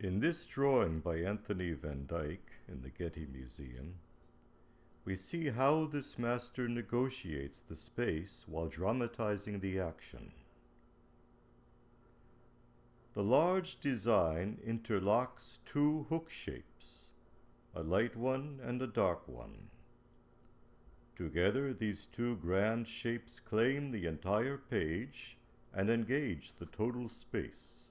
In this drawing by Anthony van Dyck in the Getty Museum, we see how this master negotiates the space while dramatizing the action. The large design interlocks two hook shapes, a light one and a dark one. Together, these two grand shapes claim the entire page and engage the total space.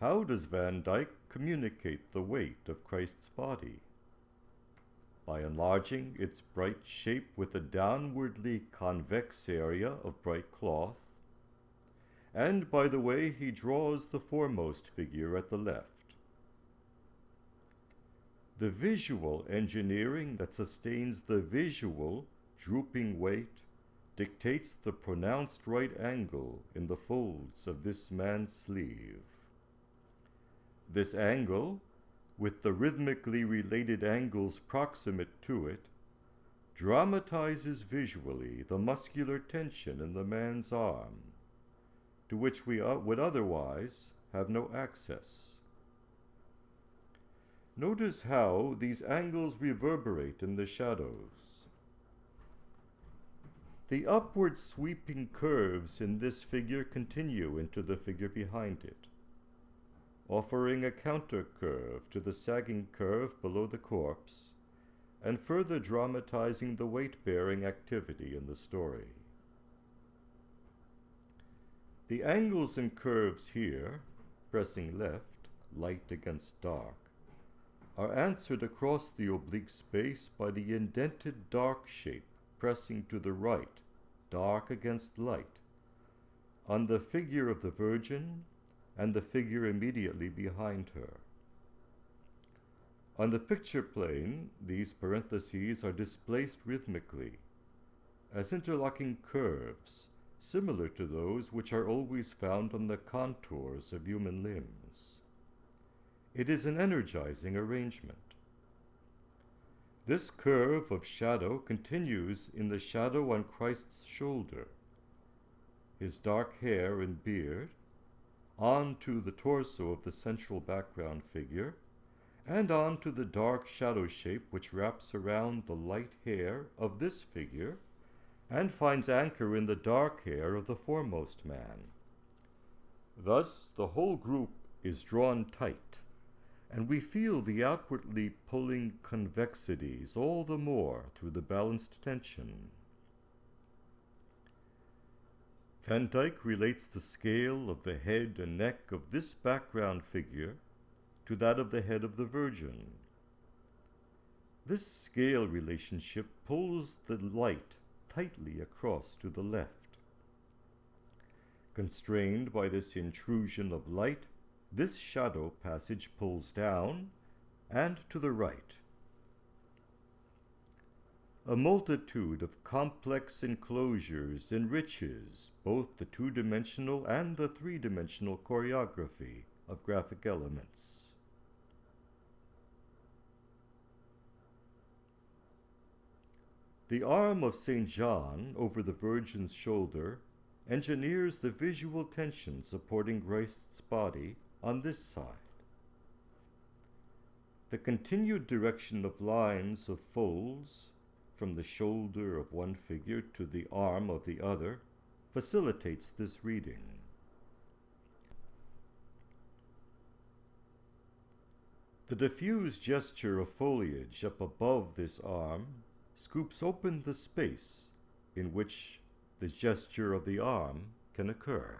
How does Van Dyck communicate the weight of Christ's body? By enlarging its bright shape with a downwardly convex area of bright cloth, and by the way he draws the foremost figure at the left. The visual engineering that sustains the visual drooping weight dictates the pronounced right angle in the folds of this man's sleeve. This angle, with the rhythmically related angles proximate to it, dramatizes visually the muscular tension in the man's arm, to which we would otherwise have no access. Notice how these angles reverberate in the shadows. The upward sweeping curves in this figure continue into the figure behind it, offering a counter curve to the sagging curve below the corpse, and further dramatizing the weight-bearing activity in the story. The angles and curves here, pressing left, light against dark, are answered across the oblique space by the indented dark shape pressing to the right, dark against light, on the figure of the Virgin and the figure immediately behind her. On the picture plane, these parentheses are displaced rhythmically, as interlocking curves, similar to those which are always found on the contours of human limbs. It is an energizing arrangement. This curve of shadow continues in the shadow on Christ's shoulder, his dark hair and beard, onto the torso of the central background figure, and onto the dark shadow shape which wraps around the light hair of this figure and finds anchor in the dark hair of the foremost man. Thus, the whole group is drawn tight, and we feel the outwardly pulling convexities all the more through the balanced tension. Van Dyck relates the scale of the head and neck of this background figure to that of the head of the Virgin. This scale relationship pulls the light tightly across to the left. Constrained by this intrusion of light, this shadow passage pulls down and to the right. A multitude of complex enclosures enriches both the two-dimensional and the three-dimensional choreography of graphic elements. The arm of St. John over the Virgin's shoulder engineers the visual tension supporting Christ's body on this side. The continued direction of lines of folds from the shoulder of one figure to the arm of the other facilitates this reading. The diffuse gesture of foliage up above this arm scoops open the space in which the gesture of the arm can occur.